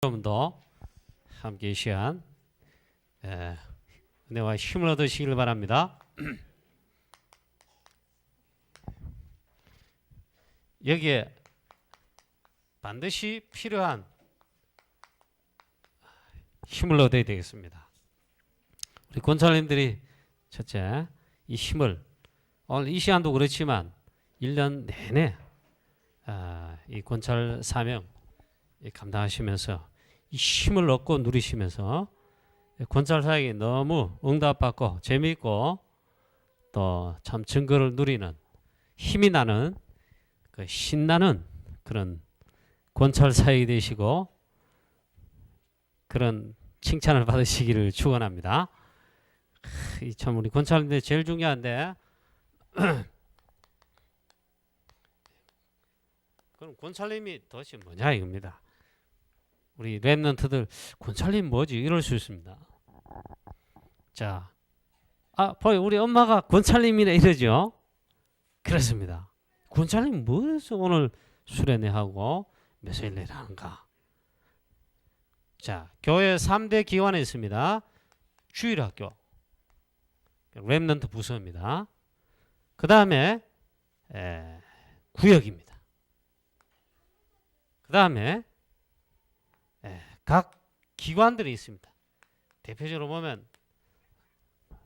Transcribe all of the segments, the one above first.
여러분도 함께 이 시간 은혜와 힘을 얻으시길 바랍니다. 여기에 반드시 필요한 힘을 얻어야 되겠습니다. 우리 권사님들이 첫째 이 힘을 오늘 이 시간도 그렇지만 1년 내내 이 권찰 사명 감당하시면서 이 힘을 얻고 누리시면서 권찰 사역이 너무 응답받고 재미있고 또 참 증거를 누리는 힘이 나는 그 신나는 그런 권찰 사역이 되시고 그런 칭찬을 받으시기를 축원합니다. 참 우리 권찰인데 제일 중요한데 그럼 권찰님이 도대체 뭐냐 이겁니다. 우리 랩런트들 권찰님 뭐지 이럴 수 있습니다. 자, 보여 우리 엄마가 권찰님이네 이러죠. 그렇습니다. 권찰님 뭐해서 오늘 수련회 하고 몇일 내일 하는가? 자, 교회 3대 기관에 있습니다. 주일학교, 랩런트 부서입니다. 그 다음에 구역입니다. 그 다음에 각 기관들이 있습니다. 대표적으로 보면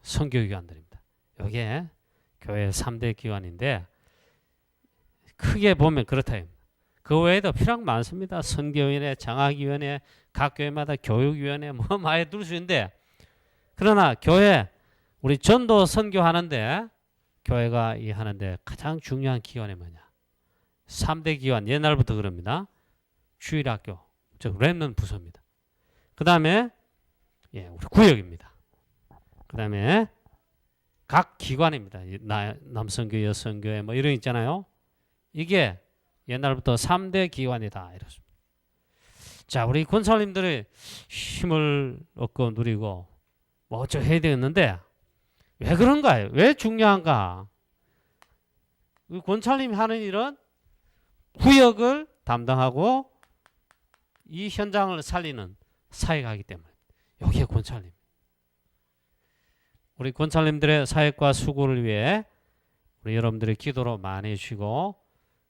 선교기관들입니다. 여기에 교회 3대 기관인데 크게 보면 그렇다. 그 외에도 필요한 게 많습니다. 선교위원회, 장학위원회, 각 교회마다 교육위원회 뭐 많이 둘 수 있는데 그러나 교회 우리 전도 선교하는데 교회가 이 하는데 가장 중요한 기관이 뭐냐? 3대 기관 옛날부터 그럽니다. 주일학교, 즉 랩넌트 부서입니다. 그 다음에 우리 구역입니다. 그 다음에 각 기관입니다. 남선교, 여선교회 뭐 이런 있잖아요. 이게 옛날부터 3대 기관이다 이렇습니다. 자, 우리 권사님들의 힘을 얻고 누리고 뭐 어쩌 해야 되겠는데 왜 그런가요? 왜 중요한가? 우리 권사님이 하는 일은 구역을 담당하고 이 현장을 살리는 사역하기 때문에 여기에 권찰님. 우리 권찰님들의 사역과 수고를 위해 우리 여러분들의 기도로 많이 해주시고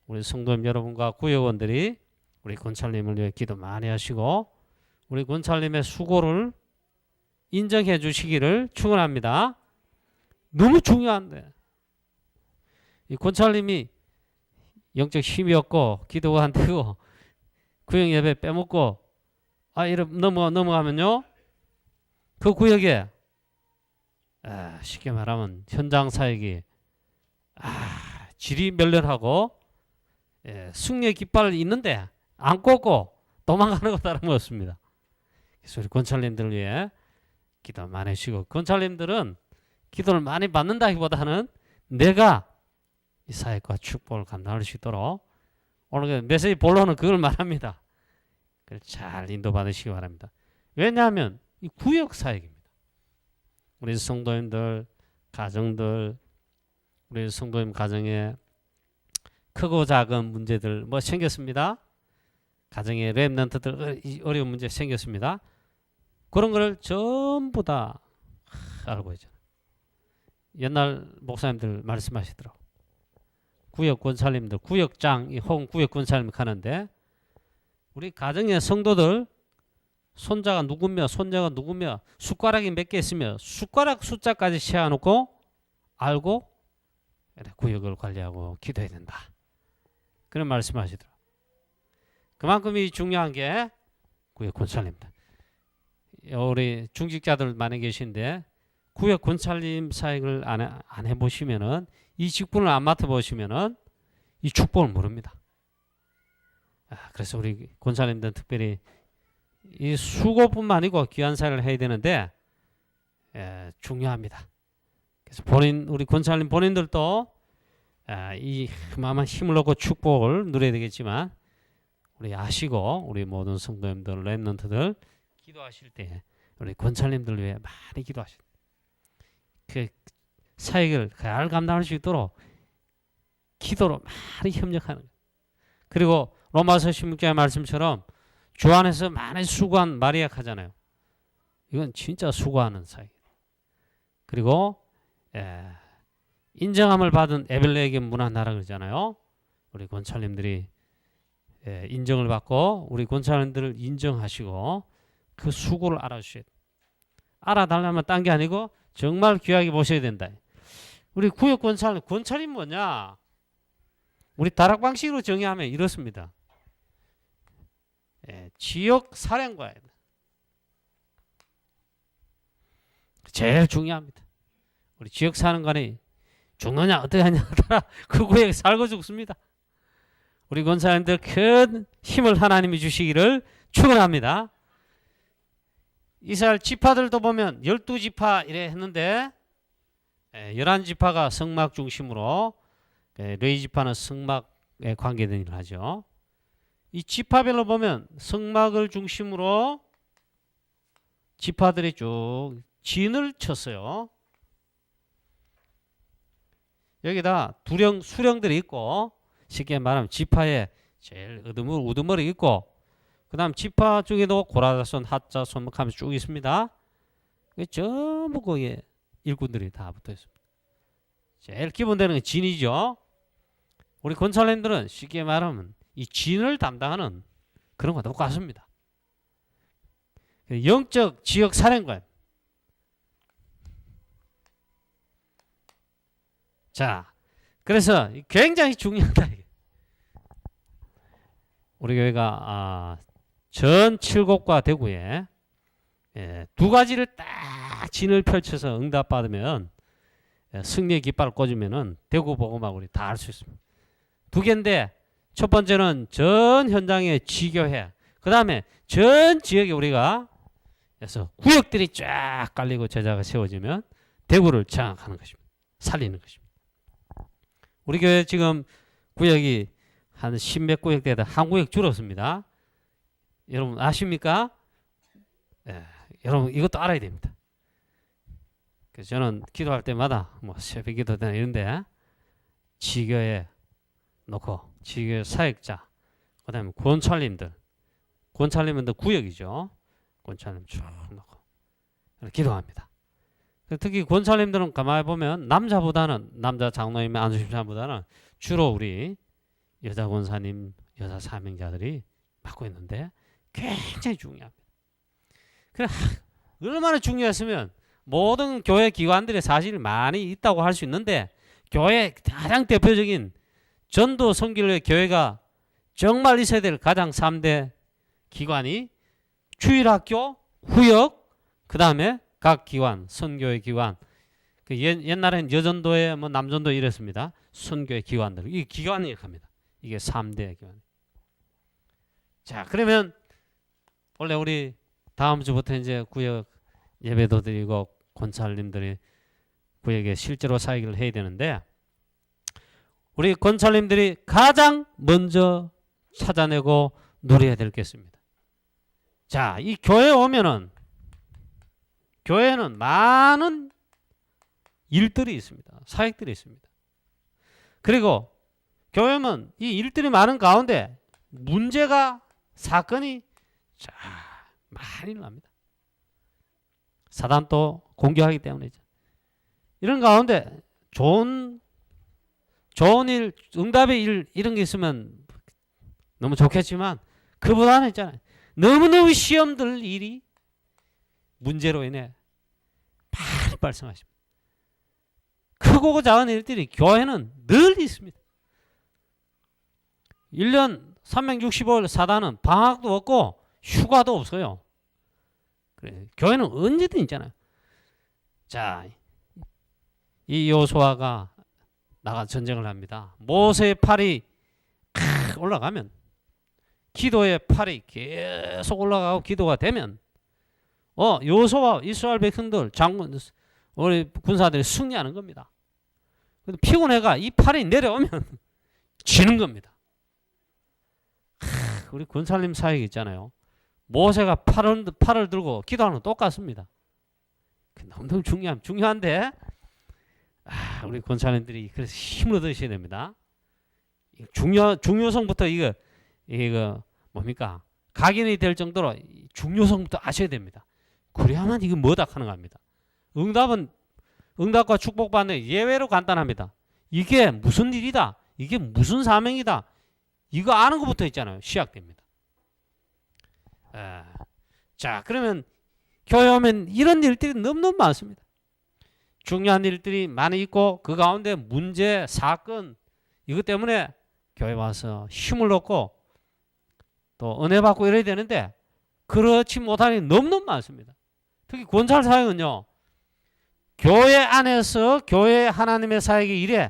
우리 성도님 여러분과 구역원들이 우리 권찰님을 위해 기도 많이 하시고 우리 권찰님의 수고를 인정해 주시기를 축원합니다. 너무 중요한데 이 권찰님이 영적 힘이 없고 기도가 안 되고 구역 예배 빼먹고 이렇게 넘어가면요 그 구역에 쉽게 말하면 현장 사역이 질이 멸렬하고 승리의 깃발을 있는데 안 꽂고 도망가는 것 다름없습니다. 그래서 우리 권찰님들을 위해 기도 많이 하시고 권찰님들은 기도를 많이 받는다기보다는 내가 이 사역과 축복을 감당할 수 있도록 오늘 메시지 본론은 그걸 말합니다. 그걸 잘 인도받으시기 바랍니다. 왜냐하면 이 구역 사역입니다. 우리 성도님들, 가정들, 우리 성도님 가정에 크고 작은 문제들 뭐 생겼습니다. 가정에 랩런트들 어려운 문제 생겼습니다. 그런 걸 전부 다 알고 있잖아요. 옛날 목사님들 말씀하시더라고요. 구역 권사님들, 구역장 혹은 구역 권사님 가는데 우리 가정의 성도들 손자가 누구며 손자가 누구며 숟가락이 몇 개 있으며 숟가락 숫자까지 세워놓고 알고 구역을 관리하고 기도해야 된다. 그런 말씀하시더라고요. 그만큼 이 중요한 게 구역 권사님입니다. 우리 중직자들 많이 계신데 구역 권사님 사역을 안 해보시면은 이 직분을 안 맡아보시면은 이 축복을 모릅니다. 그래서 우리 권사님들은 특별히 이 수고뿐만 아니고 귀한 사역을 해야 되는데 중요합니다. 그래서 우리 권사님 본인들도 이 그만한 힘을 얻고 축복을 누려야 되겠지만 우리 아시고 우리 모든 성도님들, 랩런트들 기도하실 때 우리 권사님들 위해 많이 기도하실 그 사역을 잘 감당할 수 있도록 기도로 많이 협력하는 거예요. 그리고 로마서 16장의 말씀처럼 주 안에서 많이 수고한 마리아 하잖아요. 이건 진짜 수고하는 사이. 그리고 인정함을 받은 에벨레에게 문안하라 그러잖아요. 우리 권찰님들이 인정을 받고 우리 권찰님들을 인정하시고 그 수고를 알아주셔야 돼요. 알아달라면 딴 게 아니고 정말 귀하게 보셔야 된다. 우리 구역 권찰이 뭐냐? 우리 다락방식으로 정의하면 이렇습니다. 지역 사령관이다. 제일 중요합니다. 우리 지역 사령관이 죽느냐 어떻게 하냐 따라 그 구역에 살고 죽습니다. 우리 권사님들 큰 힘을 하나님이 주시기를 축원합니다. 이스라엘 지파들도 보면 12지파 이래 했는데 11지파가 성막 중심으로 레위 지파는 성막에 관계된 일을 하죠. 이 지파별로 보면 성막을 중심으로 지파들이 쭉 진을 쳤어요. 여기다 수령들이 있고 쉽게 말하면 지파에 제일 우두머리 있고 그 다음 지파 중에도 고라자손, 핫자손 하면서 쭉 있습니다. 전부 거기에 일꾼들이 다 붙어 있습니다. 제일 기본되는 게 진이죠. 우리 권찰님들은 쉽게 말하면 이 진을 담당하는 그런 거 똑같습니다. 영적 지역 사령관. 자, 그래서 굉장히 중요하다. 우리 교회가 전 칠곡과 대구에 두 가지를 딱 진을 펼쳐서 응답받으면 승리의 깃발을 꽂으면은 대구 복음하고 우리 다 할 수 있습니다. 두 개인데 첫 번째는 전 현장에 지교회, 그 다음에 전 지역에 우리가 그래서 구역들이 쫙 깔리고 제자가 세워지면 대구를 장악하는 것입니다. 살리는 것입니다. 우리 교회 지금 구역이 한 10몇 구역 되다 한 구역 줄었습니다. 여러분 아십니까? 여러분 이것도 알아야 됩니다. 그래서 저는 기도할 때마다 뭐 새벽 기도나 이런데 지교에 놓고 지교 사역자, 그 다음에 권찰님들 구역이죠. 권찰님 쭉 놓고 기도합니다. 특히 권찰님들은 가만히 보면 남자 장로님의 안수심사보다는 주로 우리 여자 권사님, 여자 사명자들이 맡고 있는데 굉장히 중요합니다. 그래 얼마나 중요했으면 모든 교회 기관들이 사실 많이 있다고 할 수 있는데 교회 가장 대표적인 전도 선교의 교회가 정말 있어야 될 가장 3대 기관이 주일학교, 구역, 그 다음에 각 기관, 선교의 기관. 옛날엔 여전도에 뭐 남전도 이랬습니다. 선교의 기관들. 이 기관이 이렇게 합니다. 이게 3대 기관. 자, 그러면 원래 우리 다음 주부터 이제 구역 예배도 드리고 권찰님들이 구역에 실제로 사역을 해야 되는데 우리 권찰님들이 가장 먼저 찾아내고 누려야 될 게 있습니다. 자, 이 교회에 오면은 교회는 많은 일들이 있습니다. 사역들이 있습니다. 그리고 교회는 이 일들이 많은 가운데 문제가 사건이 자, 많이 납니다. 사단도 공격하기 때문이죠. 이런 가운데 좋은 일, 응답의 일 이런 게 있으면 너무 좋겠지만 그보다는 있잖아요. 너무너무 시험들 일이 문제로 인해 많이 발생하십니다. 크고 작은 일들이 교회는 늘 있습니다. 1년 365일 사단은 방학도 없고 휴가도 없어요. 그래, 교회는 언제든 있잖아요. 자, 이 여호수아가 나가 전쟁을 합니다. 모세의 팔이 올라가면 기도의 팔이 계속 올라가고 기도가 되면 여호수아 이스라엘 백성들 장군 우리 군사들이 승리하는 겁니다. 근데 피곤해가 이 팔이 내려오면 지는 겁니다. 우리 권사님 사역 있잖아요. 모세가 팔을 들고 기도하는 거 똑같습니다. 너무 중요한데 우리 권사님들이 그래서 힘을 얻으셔야 됩니다. 중요성부터 이거 뭡니까? 각인이 될 정도로 중요성부터 아셔야 됩니다. 그래야만 이거 뭐다 하는 겁니다. 응답과 축복받는 예외로 간단합니다. 이게 무슨 일이다. 이게 무슨 사명이다. 이거 아는 것부터 있잖아요. 시작됩니다. 자, 그러면 교회 오면 이런 일들이 너무너무 많습니다. 중요한 일들이 많이 있고 그 가운데 문제, 사건 이것 때문에 교회 와서 힘을 얻고 또 은혜 받고 이래야 되는데 그렇지 못하는 일이 너무너무 많습니다. 특히 권찰 사역은요. 교회 안에서 교회 하나님의 사역의 일에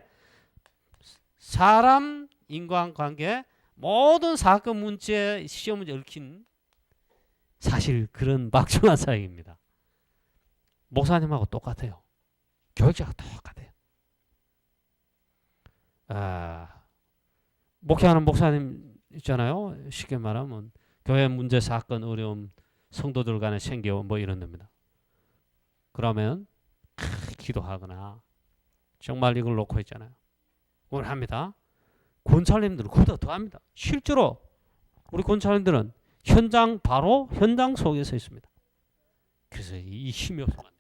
사람 인간관계 모든 사건 문제 시험 문제 얽힌 사실 그런 막중한 사역입니다. 목사님하고 똑같아요. 교육자가 똑같아요. 목회하는 목사님 있잖아요. 쉽게 말하면 교회 문제 사건 어려움 성도들 간에 생겨 뭐 이런 겁니다. 그러면 기도하거나 정말 이걸 놓고 있잖아요. 오늘 합니다. 권찰님들은 그보다 더 합니다. 실제로 우리 권찰님들은 바로 현장 속에 서 있습니다. 그래서 이 힘이 없어요.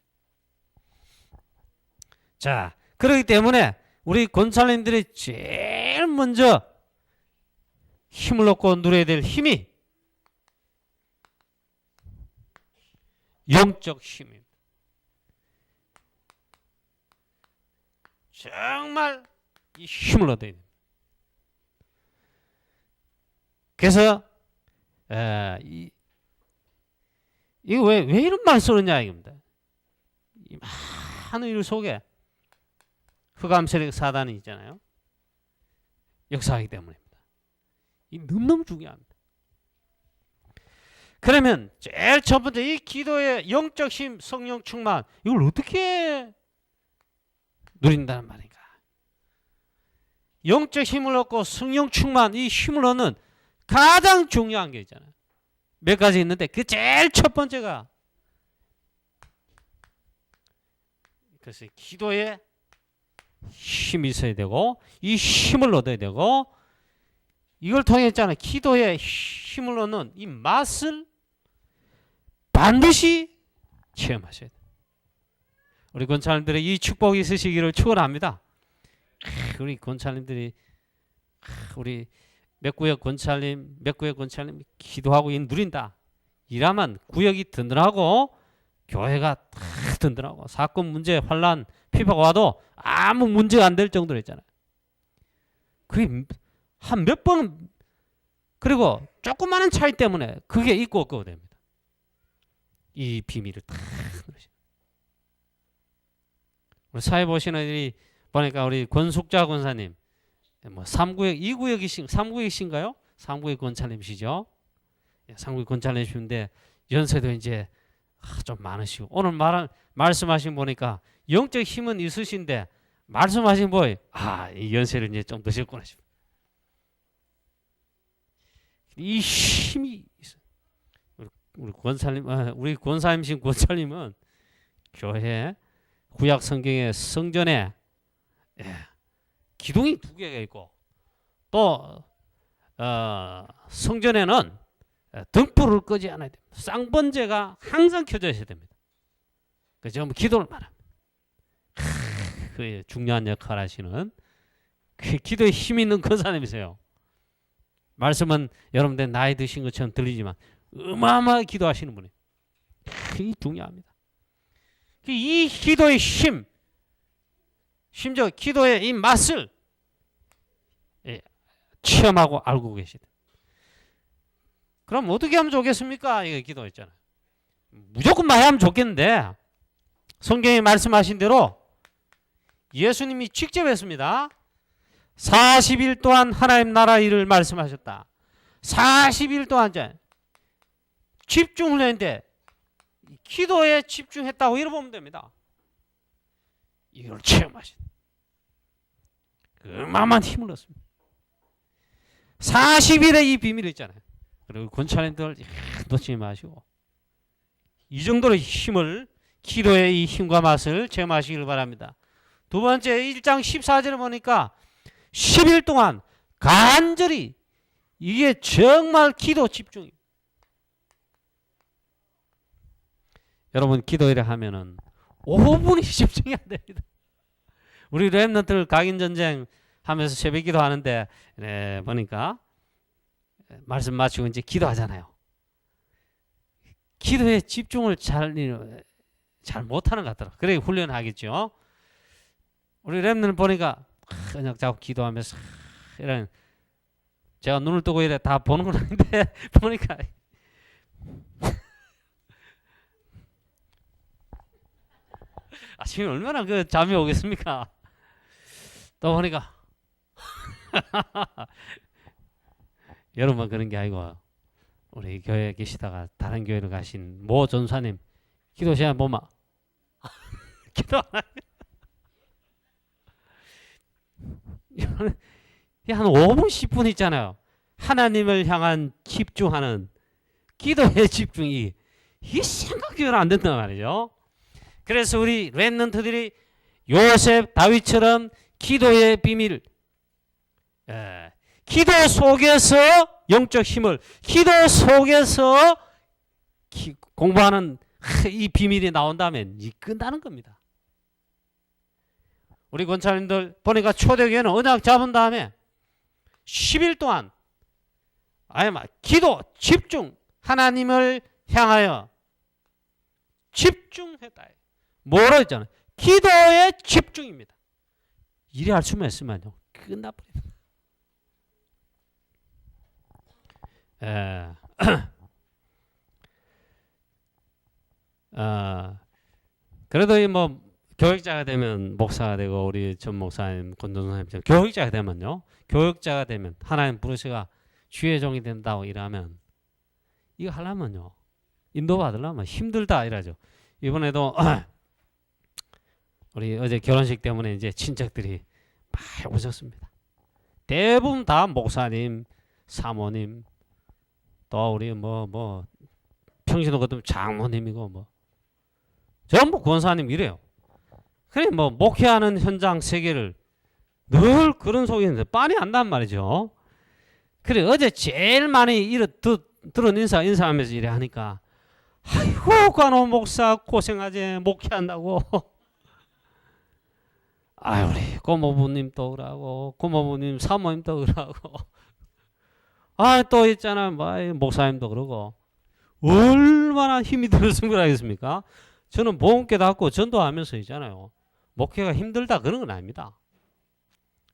자, 그렇기 때문에 우리 권찰님들이 제일 먼저 힘을 얻고 누려야 될 힘이 영적 힘입니다. 정말 이 힘을 얻어야 됩니다. 그래서 이거 왜 이런 말 쓰느냐 이겁니다. 이 많은 일 속에 흑암 세력 사단이 있잖아요. 역사하기 때문입니다. 이 너무너무 중요합니다. 그러면 제일 첫 번째 이 기도의 영적 힘, 성령 충만 이걸 어떻게 누린다는 말인가? 영적 힘을 얻고 성령 충만 이 힘을 얻는 가장 중요한 게 있잖아요. 몇 가지 있는데 그 제일 첫 번째가 그래서 기도에 힘이 있어야 되고 이 힘을 얻어야 되고 이걸 통해 있잖아요. 기도에 힘을 얻는 이 맛을 반드시 체험하셔야 돼요. 우리 권사님들의 이 축복이 있으시기를 축원합니다. 우리 권사님들이 우리 몇 구역 권찰님 기도하고 누린다. 이라면 구역이 든든하고 교회가 든든하고 사건 문제 환란 피파가 와도 아무 문제가 안 될 정도로 했잖아요. 그게 한 몇 번 그리고 조그마한 차이 때문에 그게 있고 없고 됩니다. 이 비밀을 다 누르시죠. 우리 사회 보시는 일이 보니까 우리 권숙자 권사님 뭐 3구역 2구역이신 3구역이신가요? 3구역 권찰님이시죠. 3구역 권찰님이신데 연세도 이제 좀 많으시고 오늘 말씀하신 보니까 영적 힘은 있으신데 말씀하신 보이 이 연세를 이제 좀 드셨구나 싶어요. 이 힘이 있어요. 우리 권사님 우리 권사님이신 권찰님은 교회 구약 성경의 성전에 기둥이 2개가 있고 또 성전에는 등불을 끄지 않아야 됩니다. 쌍번제가 항상 켜져 있어야 됩니다. 그래서 기도를 말합니다. 그 중요한 역할을 하시는 그 기도에 힘 있는 권사님이세요. 말씀은 여러분들 나이 드신 것처럼 들리지만 어마어마하게 기도하시는 분이에요. 그게 중요합니다. 이 기도의 힘 심지어 기도의 이 맛을 체험하고 알고 계시다. 그럼 어떻게 하면 좋겠습니까? 이거 기도했잖아요. 무조건 많이 하면 좋겠는데 성경이 말씀하신 대로 예수님이 직접 했습니다. 40일 동안 하나님 나라 일을 말씀하셨다. 40일 동안 집중을 했는데 기도에 집중했다고 이렇게 보면 됩니다. 이걸 체험하신 어마어마한 힘을 얻습니다. 40일의 이 비밀이 있잖아요. 그리고 권사님들 놓치지 마시고 이 정도의 힘을 기도의 이 힘과 맛을 체험하시길 바랍니다. 두 번째 1장 14절에 보니까 10일 동안 간절히 이게 정말 기도 집중입니다. 여러분 기도를 하면은 5분이 집중이 안 됩니다. 우리 렘넌트들 각인 전쟁 하면서 새벽 기도 하는데 네, 보니까 말씀 마치고 이제 기도하잖아요. 기도에 집중을 잘 못하는 것 같더라고요. 그래 훈련하겠죠. 우리 렘넌트 보니까 그냥 자꾸 기도하면서 이런 제가 눈을 뜨고 이래 다 보는 건 아닌데 보니까 아침에 얼마나 그 잠이 오겠습니까? 또 보니까 여러분만 그런 게 아니고 우리 교회에 계시다가 다른 교회로 가신 모 전사님 기도 시간 보면 기도 안 하네. 한 5분 10분 있잖아요. 하나님을 향한 집중하는 기도의 집중이 이게 생각대로 안 된단 말이죠. 그래서 우리 렘넌트들이 요셉 다윗처럼 기도의 비밀 기도 속에서 영적 힘을 기도 속에서 공부하는 이 비밀이 나온다면 이 끝나는 겁니다. 우리 권사님들 보니까 초대교회는 언약 잡은 다음에 10일 동안 아예 막 기도 집중 하나님을 향하여 집중했다. 뭐라 했잖아요. 기도에 집중입니다. 이래 할 수만 있으면요 끝나버립니다. 그래도 이 뭐 교육자가 되면 목사가 되고 우리 전 목사님 권동사님처럼 교육자가 되면요 교육자가 되면 하나님 부르시가 주의 종이 된다고 이러면 이거 하려면요 인도받으려면 힘들다 이러죠. 이번에도 우리 어제 결혼식 때문에 이제 친척들이 많이 오셨습니다. 대부분 다 목사님, 사모님, 또 우리 뭐 평신도 같으면 장모님이고 뭐 전부 권사님 이래요. 그래 뭐 목회하는 현장 세계를 늘 그런 속에 있는데 빤히 안단 말이죠. 그래 어제 제일 많이 들은 인사하면서 이래 하니까 아이고 관호 목사 고생하지 목회한다고. 아 우리 고모부님도 그러고 고모부님 사모님도 그러고 아 또 있잖아 뭐 목사님도 그러고 얼마나 힘이 들었은 거라겠습니까? 저는 보험 깨닫고 전도하면서 있잖아요. 목회가 힘들다 그런 건 아닙니다.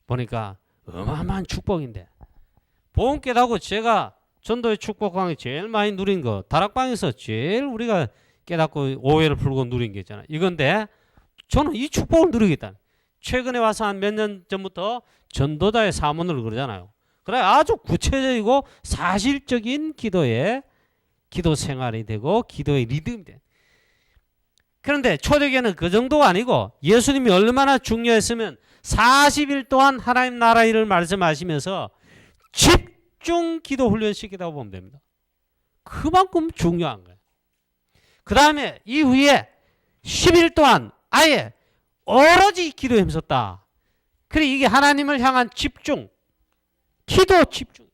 보니까 어마어마한 축복인데 보험 깨닫고 제가 전도의 축복방에 제일 많이 누린 거 다락방에서 제일 우리가 깨닫고 오해를 풀고 누린 게 있잖아요. 이건데 저는 이 축복을 누리겠다. 최근에 와서 한 몇 년 전부터 전도자의 사문을 그러잖아요. 그래 아주 구체적이고 사실적인 기도의 기도 생활이 되고 기도의 리듬이 돼. 그런데 초대교회는 그 정도가 아니고 예수님이 얼마나 중요했으면 40일 동안 하나님 나라 일을 말씀하시면서 집중 기도 훈련시키다고 보면 됩니다. 그만큼 중요한 거예요. 그 다음에 이후에 10일 동안 아예 오로지 기도에 힘썼다. 그래 이게 하나님을 향한 집중, 기도 집중.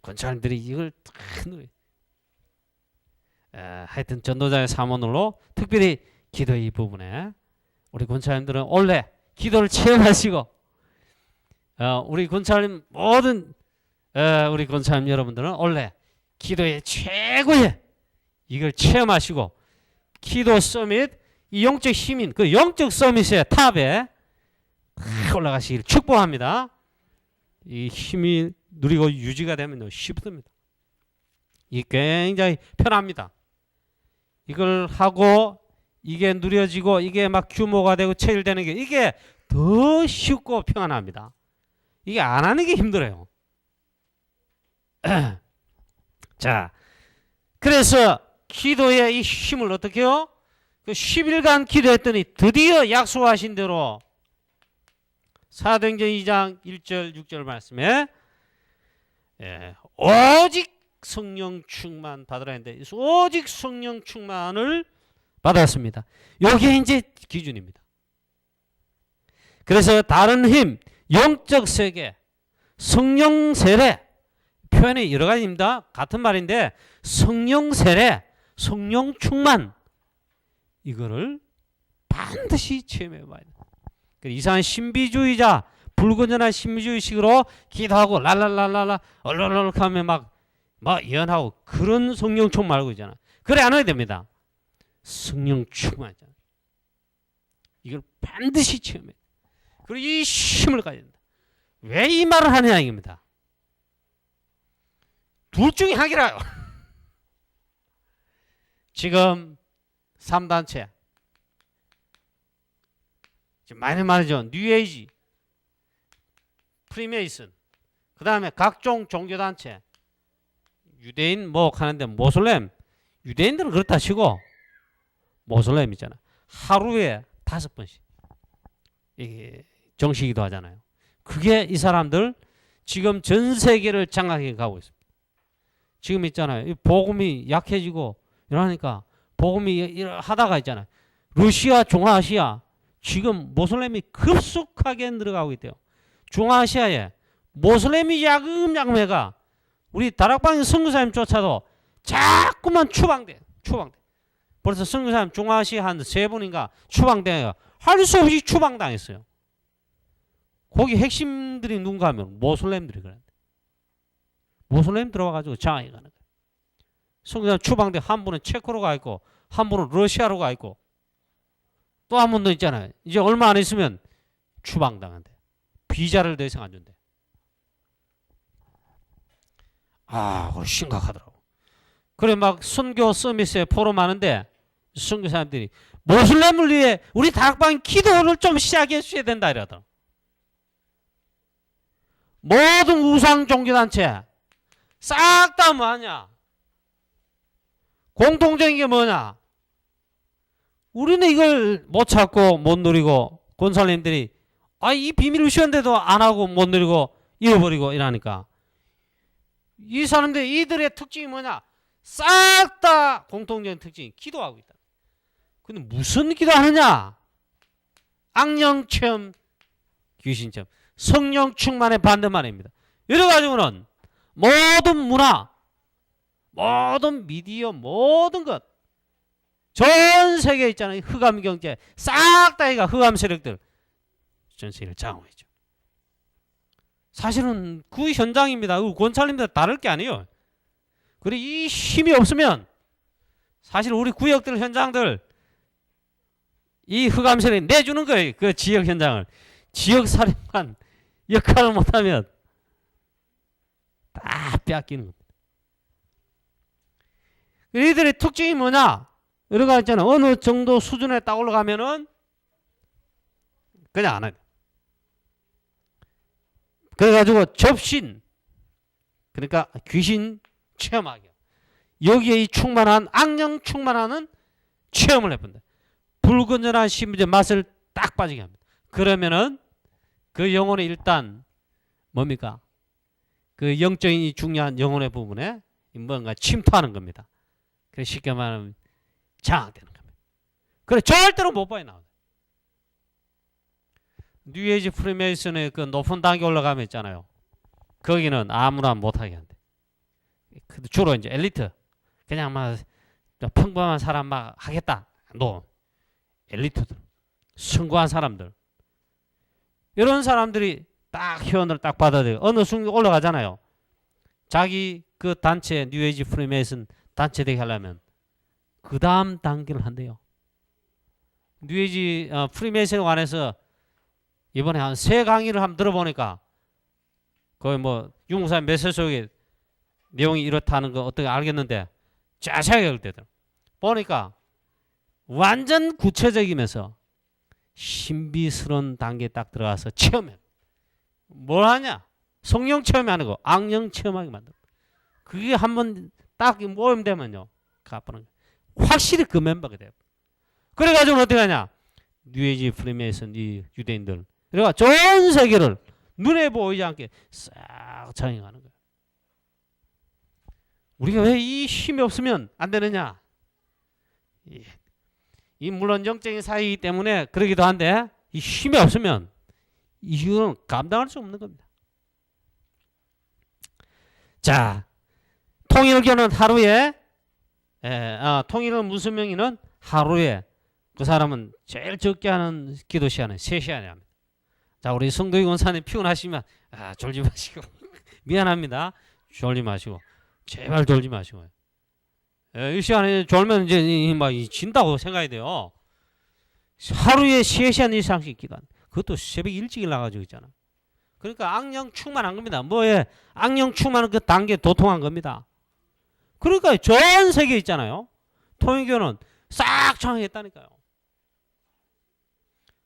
권사님들이 이걸 다 누려요. 하여튼 전도자의 사모늘로 특별히 기도 이 부분에 우리 권사님들은 원래 기도를 체험하시고 우리 권사님 모든 우리 권사님 여러분들은 원래 기도의 최고의 이걸 체험하시고 기도 서밋 이 영적 힘인 그 영적 서밋의 탑에 올라가시기를 축복합니다. 이 힘이 누리고 유지가 되면 쉽습니다. 이 굉장히 편합니다. 이걸 하고 이게 누려지고 이게 막 규모가 되고 체질되는 게 이게 더 쉽고 평안합니다. 이게 안 하는 게 힘들어요. 자, 그래서 기도의 이 힘을 어떻게 해요? 그 10일간 기도했더니 드디어 약속하신 대로 사도행전 2장 1절 6절 말씀에 오직 성령 충만 받으라 했는데 오직 성령 충만을 받았습니다. 이게 이제 기준입니다. 그래서 다른 힘, 영적 세계, 성령 세례 표현이 여러 가지입니다. 같은 말인데 성령 세례, 성령 충만 이거를 반드시 체험해 봐야 돼. 이상한 신비주의자, 불건전한 신비주의식으로 기도하고 랄랄랄랄라 얼얼얼 하면 막 예언하고 그런 성령 충만 말고 있잖아. 그래 안 해야 됩니다. 성령 충만이잖아. 이걸 반드시 체험해. 그리고 이 힘을 가져야 된다. 왜 이 말을 하느냐 이겁니다. 둘 중에 하기라요. 지금 3단체 지금 많이 말이죠. 뉴에이지, 프리메이슨, 그 다음에 각종 종교단체, 유대인 뭐 하는데 모슬렘, 유대인들은 그렇다 치고 모슬렘 있잖아. 하루에 5번씩 이게 정식기도 하잖아요. 그게 이 사람들 지금 전 세계를 장악해 가고 있습니다. 지금 있잖아요. 이 복음이 약해지고 이러니까 복음이 하다가 있잖아요. 러시아, 중앙아시아 지금 모슬렘이 급속하게 늘어가고 있대요. 중앙아시아에 모슬렘이 야금야금해가 우리 다락방 선교사님조차도 자꾸만 추방돼. 벌써 선교사님 중앙아시아 한 3분인가 추방돼요. 할 수 없이 추방당했어요. 거기 핵심들이 누군가 하면 모슬렘들이 그래. 모슬렘 들어와가지고 장악해 가는 거예요. 선교사님 추방돼 한 분은 체코로 가 있고 한 분은 러시아로 가 있고 또 한 분도 있잖아요. 이제 얼마 안 있으면 추방당한대. 비자를 더 이상 안 준대. 그거 심각하더라고. 그래 막 선교 서밋에 포럼 하는데 선교사님들이 모슬렘을 위해 우리 다락방 기도를 좀 시작해 주셔야 된다 이러더라고. 모든 우상 종교단체 싹 다 뭐하냐? 공통적인 게 뭐냐? 우리는 이걸 못 찾고 못 누리고 권사님들이 이 비밀을 쉬었는데도 안 하고 못 누리고 잃어버리고 이러니까 이 사람들 이들의 특징이 뭐냐? 싹 다 공통적인 특징이 기도하고 있다. 근데 무슨 기도하느냐? 악령 체험, 귀신 체험, 성령 충만의 반대말입니다. 여러 가지로는 모든 문화, 모든 미디어, 모든 것, 전 세계에 있잖아요. 흑암 경제, 싹 다 이가 흑암 세력들 전 세계를 장악했죠. 사실은 그 현장입니다. 권찰님들 다를 게 아니에요. 그리고 이 힘이 없으면 사실 우리 구역들 현장들 이 흑암 세력이 내주는 거예요. 그 지역 현장을. 지역 사령관 역할을 못하면 다 빼앗기는 겁니다. 이들의 특징이 뭐냐? 여러 가지 있잖아. 어느 정도 수준에 딱 올라가면은 그냥 안 해요. 그래가지고 접신, 그러니까 귀신 체험하게. 여기에 이 충만한 악령 충만하는 체험을 해본다. 불건전한 신비의 맛을 딱 빠지게 합니다. 그러면은 그 영혼의 일단 뭡니까? 그 영적인 이 중요한 영혼의 부분에 뭔가 침투하는 겁니다. 그래서 쉽게 말하면 장악되는 겁니다. 그래 절대로 못 봐요 나오네. 뉴에이지 프리메이슨의 그 높은 단계 올라가면 있잖아요. 거기는 아무나 못하게 한대. 주로 이제 엘리트, 그냥 막 평범한 사람 막 하겠다. 엘리트들, 성공한 사람들, 이런 사람들이 딱 회원을 딱 받아들여 어느 순간 올라가잖아요. 자기 그 단체 뉴에이지 프리메이슨 단체 되게 하려면 그 다음 단계를 한대요. 뉴에이지 프리메이슨에 관해서 이번에 한 3강의를 한번 들어보니까 거의 뭐 유목사님 메시지 속에 내용이 이렇다는 거 어떻게 알겠는데 자세하게 읽대더라고요. 보니까 완전 구체적이면서 신비스러운 단계에 딱 들어가서 체험해. 뭘 하냐? 성령 체험하는 거, 악령 체험하게 만든다. 그게 한번 딱 모임되면요, 갚는 확실히 그 멤버가 돼요. 그래가지고 어떻게 하냐? 뉴에이지 프리메이슨 이 유대인들, 그러니까 전 세계를 눈에 보이지 않게 싹 장행하는 거예요. 우리가 왜 이 힘이 없으면 안 되느냐? 이 물론 영적인 사이이기 때문에 그러기도 한데 이 힘이 없으면 이건 감당할 수 없는 겁니다. 자, 통일교는 하루에 통일은 문선명이는 하루에 그 사람은 제일 적게 하는 기도 시간은 3시간이 합니다. 자, 우리 성도희 권사님 피곤하시면 졸지 마시고 미안합니다. 졸지 마시고 제발 졸지 마시고 이 시간에 졸면 이제 막 진다고 생각이 돼요. 하루에 3시간 이상씩 기도한 그것도 새벽 일찍 일어나가지고 있잖아. 그러니까 악령 충만한 겁니다. 뭐에 악령 충만한 그 단계 도통한 겁니다. 그러니까 전 세계에 있잖아요. 통일교는 싹 창했다니까요.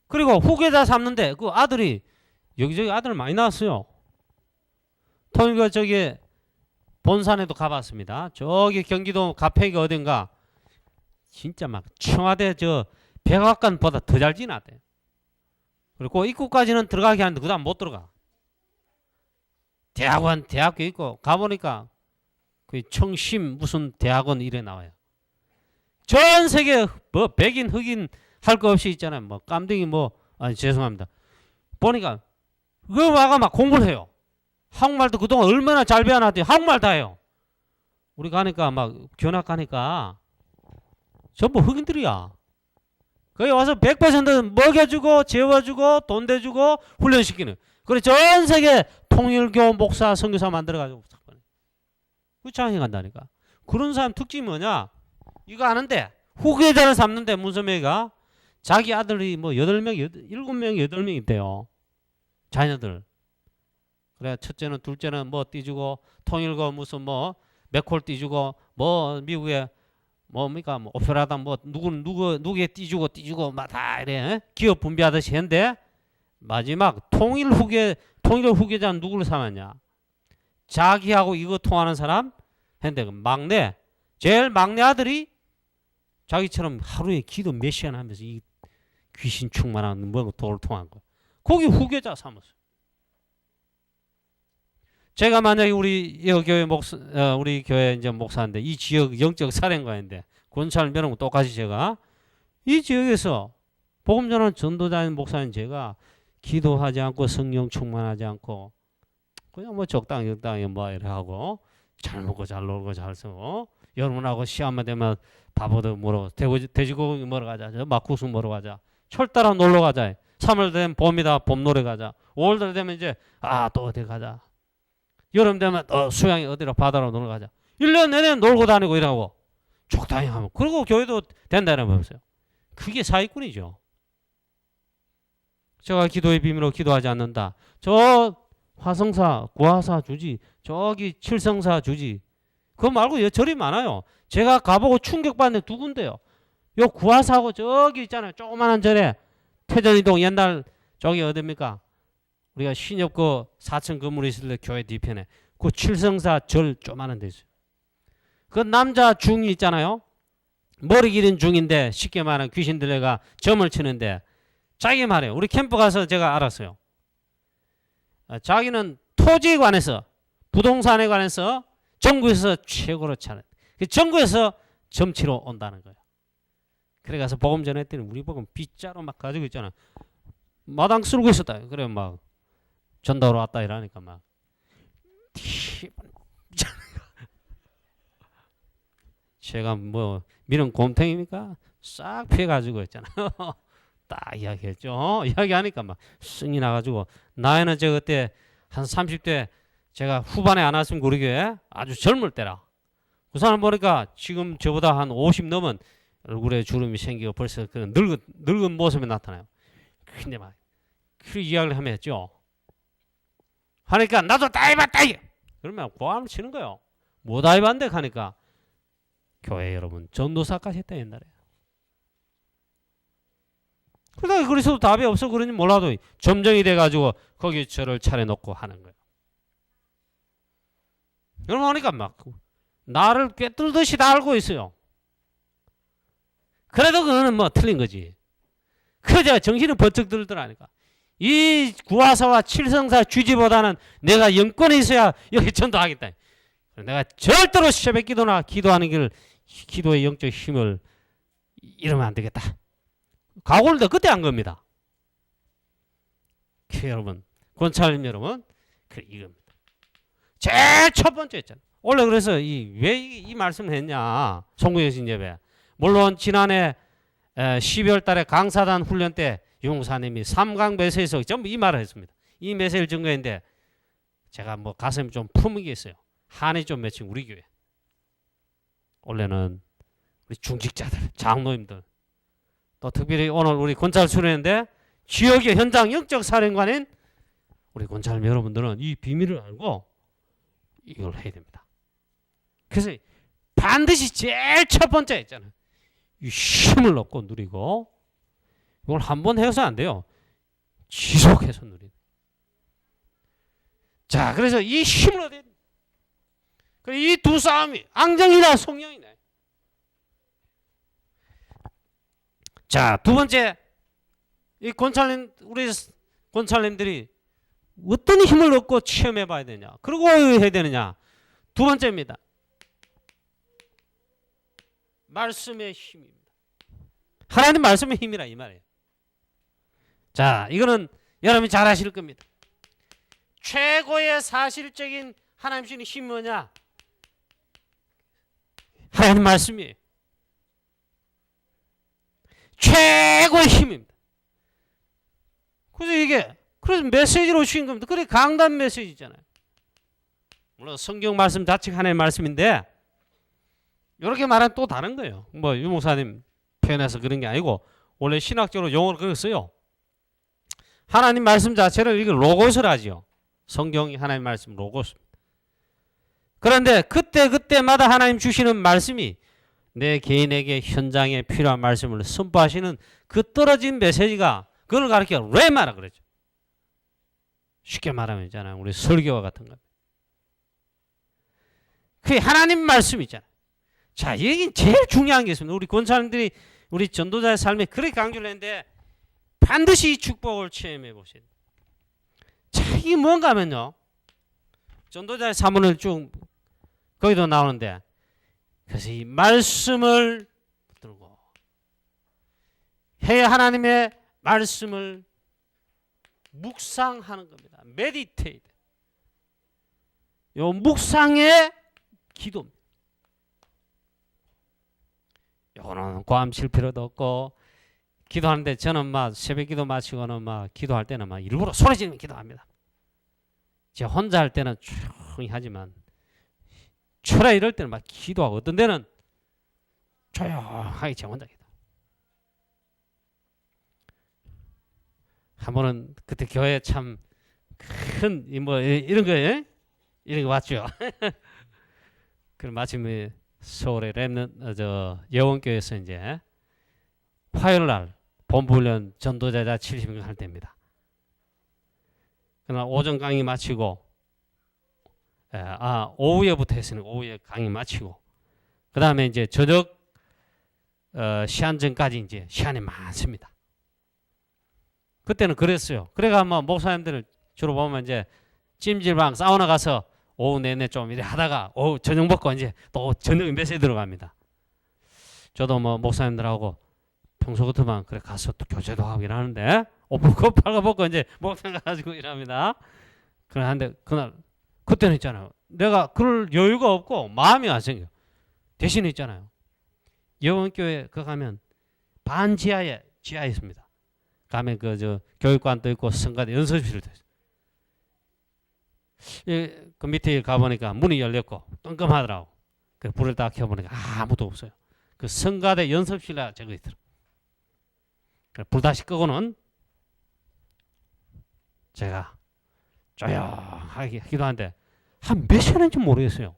그리고 후계자 삼는데 그 아들이 여기저기 아들 많이 낳았어요. 통일교 저기 본산에도 가봤습니다. 저기 경기도 가평이 어딘가 진짜 막 청와대 저 백악관보다 더 잘 지났대. 그리고 입구까지는 들어가게 하는데 그다음 못 들어가. 대학교 있고 가보니까 그 청심 무슨 대학원 이래 나와요. 전 세계 뭐 백인 흑인 할 거 없이 있잖아요. 뭐 깜둥이 죄송합니다. 보니까 그 와가 막 공부를 해요. 한국말도 그동안 얼마나 잘 배워놨더니 한국말 다 해요. 우리 가니까 막 견학 가니까 전부 흑인들이야. 거기 와서 100% 먹여주고 재워주고 돈 대주고 훈련시키는. 그래 전 세계 통일교 목사 선교사 만들어가지고 후창해 간다니까. 그런 사람 특징이 뭐냐? 이거 아는데 후계자를 삼는데 문선명이가 자기 아들이 뭐 8명, 7명, 8명 있대요. 자녀들. 그래 첫째는 둘째는 뭐 띠주고 통일교 무슨 뭐 맥콜 띠주고 뭐 미국에 뭡니까 뭐 오페라다 뭐 누구에 띠주고 막 다 이래 기업 분배하듯이 했는데 마지막 통일 후계자는 누구를 삼았냐? 자기하고 이거 통하는 사람 했는데 제일 막내 아들이 자기처럼 하루에 기도 몇 시간 하면서 이 귀신 충만한 뭐 도를 통한 거. 거기 후계자 삼았어요. 제가 만약에 우리 교회 이제 목사인데 이 지역 영적 사령관인데 권찰 면허고 똑같이 제가 이 지역에서 복음 전하는 전도자인 목사인 제가 기도하지 않고 성령 충만하지 않고 그냥 뭐 적당히 뭐 이렇게 하고 잘 먹고 잘 놀고 잘 쓰고 여러분하고 시간만 되면 밥 얻어 먹으러 돼지고기 먹으러 가자. 막국수 먹으러 가자. 철 따라 놀러 가자. 3월 되면 봄이다. 봄 노래 가자. 5월 되면 이제 또 어디 가자. 여름 되면 수양이 어디로 바다로 놀러 가자. 1년 내내 놀고 다니고 이러고 적당히 하면 그리고 교회도 된다는 거 없어요. 그게 사기꾼이죠. 제가 기도의 비밀로 기도하지 않는다. 저 화성사, 구화사 주지, 저기 칠성사 주지. 그거 말고 절이 많아요. 제가 가보고 충격받는 두 군데요. 요 구화사하고 저기 있잖아요. 조그마한 절에 태전이동 옛날 저기 어딥니까? 우리가 신협 4층 건물이 있을 때 교회 뒤편에 그 칠성사 절 조그마한 데 있어요. 그 남자 중이 있잖아요. 머리 기른 중인데 쉽게 말하면 귀신들레가 점을 치는데 자기 말이에요. 우리 캠프 가서 제가 알았어요. 자기는 토지에 관해서 부동산에 관해서 전국에서 최고로 차는 전국에서 점치러 온다는 거예요. 그래 가서 복음 전했더니 우리 복음 빗자루 막 가지고 있잖아. 마당 쓸고 있었다. 그래 막 전도로 왔다 이러니까 막 제가 뭐 미는 곰탱입니까? 싹 피해가지고 있잖아. 딱 이야기했죠. 이야기하니까 막 승이 나가지고 나이는 저 그때 한 30대 제가 후반에 안 왔으면 우리 교회 아주 젊을 때라. 그 사람 보니까 지금 저보다 한 50 넘은 얼굴에 주름이 생기고 벌써 그런 늙은 모습이 나타나요. 근데 막 그 이야기를 하면 했죠. 하니까 나도 따위봤다 그러면 고함을 치는 거예요. 뭐 따위봤는데 하니까 교회 여러분 전도사까지 했다 옛날에. 그러다가 그래서도 답이 없어 그러니 몰라도 점정이 돼가지고 거기 저를 차려놓고 하는 거예요. 그러니까 막 나를 꿰뚫듯이 다 알고 있어요. 그래도 그거는 뭐 틀린 거지. 그저 정신은 번쩍 들더라니까. 이 구화사와 칠성사 주지보다는 내가 영권이 있어야 여기 전도하겠다. 내가 절대로 새벽 기도나 기도하는 길 기도의 영적 힘을 잃으면 안 되겠다. 각오를 더 그때 한 겁니다. 여러분, 권찰님 여러분, 이겁니다. 제일 첫 번째 있잖아요. 원래 그래서 왜 이 말씀을 했냐. 송구영신 예배. 물론 지난해 12월 달에 강사단 훈련 때 유목사님이 3강 메시지에서 전부 이 말을 했습니다. 이 메시지를 증거했는데 제가 뭐 가슴이 좀 푸는 게 있어요. 한이 좀 맺힌 우리 교회. 원래는 우리 중직자들, 장로님들, 또 특별히 오늘 우리 권찰 수련인데 지역의 현장 영적 사령관인 우리 권찰 여러분들은 이 비밀을 알고 이걸 해야 됩니다. 그래서 반드시 제일 첫 번째 있잖아요. 이 힘을 얻고 누리고 이걸 한번 해서 안 돼요. 지속해서 누리는. 자, 그래서 이 힘을 얻어야 돼. 이 두 싸움이 앙정이나 성령이네. 자, 두 번째 이 권찰님 우리 권찰님들이 어떤 힘을 얻고 체험해 봐야 되냐. 그리고 해야 되느냐. 두 번째입니다. 말씀의 힘입니다. 하나님 말씀의 힘이라 이 말이에요. 자, 이거는 여러분이 잘 아실 겁니다. 최고의 사실적인 하나님 주시는 힘이 뭐냐? 하나님 말씀이에요. 최고의 힘입니다. 그래서 메시지로 주신 겁니다. 그래 강단 메시지잖아요. 물론 성경 말씀 자체가 하나님의 말씀인데 이렇게 말하면 또 다른 거예요. 뭐 유목사님 표현해서 그런 게 아니고 원래 신학적으로 용어를 그렇게 써요. 하나님 말씀 자체를 이게 로고스를 하지요. 성경이 하나님 말씀 로고스. 그런데 그때마다 하나님 주시는 말씀이 내 개인에게 현장에 필요한 말씀을 선포하시는 그 떨어진 메시지가 그걸 가르쳐 레마라 그러죠. 쉽게 말하면 있잖아요. 우리 설교와 같은 거. 그게 하나님 말씀 있잖아요. 자, 여기 제일 중요한 게 있습니다. 우리 권사님들이 우리 전도자의 삶에 그렇게 강조를 했는데 반드시 이 축복을 체험해 보셔야 돼요. 자, 이게 뭔가 하면요. 전도자의 사문을 쭉 거기도 나오는데 그래서 이 말씀을 들고 하나님의 말씀을 묵상하는 겁니다. 메디테이트. 요 묵상의 기도입니다. 요거는 고함칠 필요도 없고 기도하는데 저는 막 새벽 기도 마치고는 막 기도할 때는 막 일부러 소리 지르면 기도합니다. 제가 혼자 할 때는 조용히 하지만 철야 이럴 때는 막 기도하고 어떤 데는 조용하게 제 혼자 기도. 한 번은 그때 교회에 참 큰 뭐 이런 거에 이런 거 왔죠. 그럼 마침 서울의 렘넌트 예원교회에서 이제 화요일 날 본부훈련 전도자자 70명 할 때입니다. 그날 오전 강의 마치고 오후에부터 했으니 오후에 강의 마치고 그 다음에 이제 저녁 시한 전까지 이제 시간이 많습니다. 그때는 그랬어요. 그래가 뭐 목사님들을 주로 보면 이제 찜질방 사우나 가서 오후 내내 좀 이래 하다가 오후 저녁 먹고 이제 또 저녁 메시지 들어갑니다. 저도 뭐 목사님들하고 평소 같으면 그래 가서 또 교제도 하고 일하는데 옷 벗고 팔가 벗고 이제 목사님 가가지고 일합니다. 그런데 그때는 있잖아요. 내가 그럴 여유가 없고 마음이 안 생겨. 대신에 있잖아요. 예원교회 그 가면 지하에 있습니다. 가면 그 교육관도 있고 성가대 연습실도 있어요. 그 밑에 가보니까 문이 열렸고 깜깜하더라고. 그 불을 딱 켜보니까 아무도 없어요. 그 성가대 연습실에 저거 있더라고. 불 다시 끄고는 제가 조용하게 기도하는데 한 몇 시간인지 모르겠어요.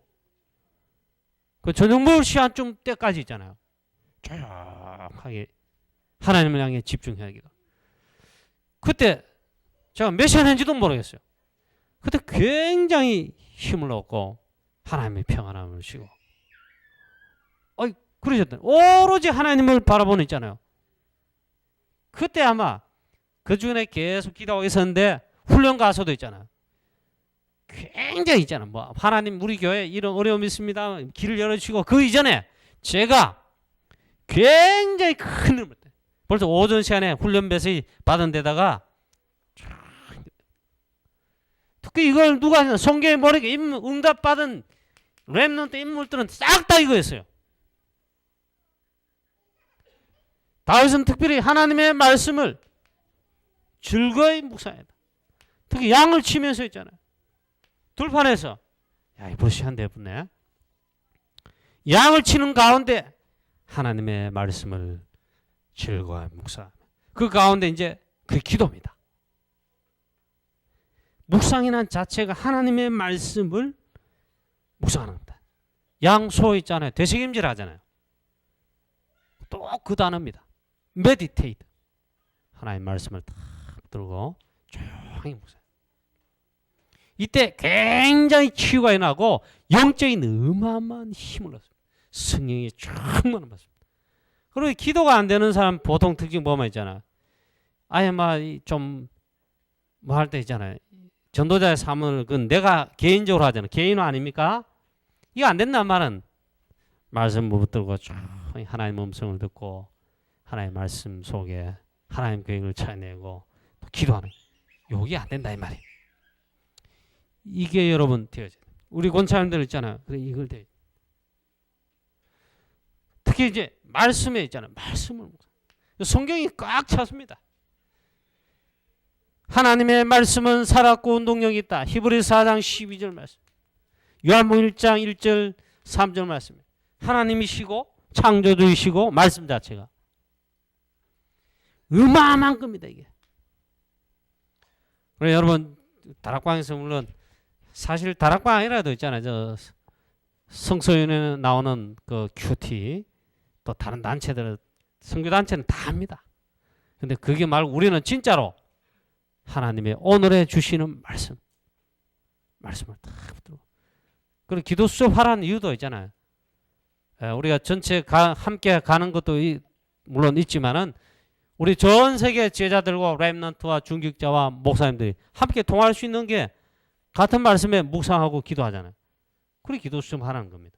그 저녁 먹을 시간쯤 때까지 있잖아요. 조용하게 하나님을 향해 집중해야 기도. 그때 제가 몇 시간 했는지도 모르겠어요. 그때 굉장히 힘을 얻고 하나님의 평안함을 쉬고 그러셨더니 오로지 하나님을 바라보는 있잖아요. 그때 아마 그 중에 계속 기도하고 있었는데 훈련 가서도 있잖아요. 굉장히 있잖아요. 뭐 하나님 우리 교회 이런 어려움이 있습니다. 길을 열어주시고 그 이전에 제가 굉장히 큰 힘을 벌써 오전 시간에 훈련 메시지 받은 데다가 특히 이걸 누가 성경에 모르게 응답받은 렘넌트 인물들은 싹 다 이거였어요. 다윗은 특별히 하나님의 말씀을 즐거이 묵상해야 돼. 특히 양을 치면서 있잖아요. 들판에서 야, 이 벌써 한 대 붙네. 양을 치는 가운데 하나님의 말씀을 즐거이 묵상. 그 가운데 이제 그 기도입니다. 묵상이란 자체가 하나님의 말씀을 묵상하는 겁니다. 양소 있잖아요. 되새김질 하잖아요. 또 그 단어입니다. 메디테이트. 하나님의 말씀을 딱 들고 조용히 묵상. 이때 굉장히 치유가 일어나고 영적인 어마어마한 힘을 얻습니다. 성령이 충만한 말씀입니다. 그리고 기도가 안 되는 사람 보통 특징 보면 있잖아요. 아예 좀 뭐 할 때 있잖아요. 전도자의 사문을 그건 내가 개인적으로 하잖아요. 개인화 아닙니까? 이거 안 된단 말은 말씀 못 붙들고 조용히 하나님의 음성을 듣고 하나님의 말씀 속에 하나님 계획을 찾아내고 또 기도하는 요게 안 된다 이 말이에요. 이게 여러분 되어져요. 우리 권사님들 있잖아요. 그래 이걸 돼. 특히 이제 말씀에 있잖아요. 말씀을 성경이 꽉 찼습니다. 하나님의 말씀은 살았고 운동력이 있다. 히브리서 4장 12절 말씀. 요한복음 1장 1절 3절 말씀. 하나님이시고 창조주이시고 말씀 자체가 어마어마한 겁니다 이게. 그래 여러분 다락방에서 물론 사실 다락방 아니라도 있잖아요. 저 성서윤에 나오는 그 큐티 또 다른 단체들 선교 단체는 다 합니다. 근데 그게 말고 우리는 진짜로 하나님의 오늘에 주시는 말씀을 딱 들고 그리고 기도 수업하라는 이유도 있잖아요. 우리가 전체 함께 가는 것도 물론 있지만은 우리 전 세계 제자들과 렘넌트와 중직자와 목사님들이 함께 통할 수 있는 게 같은 말씀에 묵상하고 기도하잖아요. 그래 기도 수업 하라는 겁니다.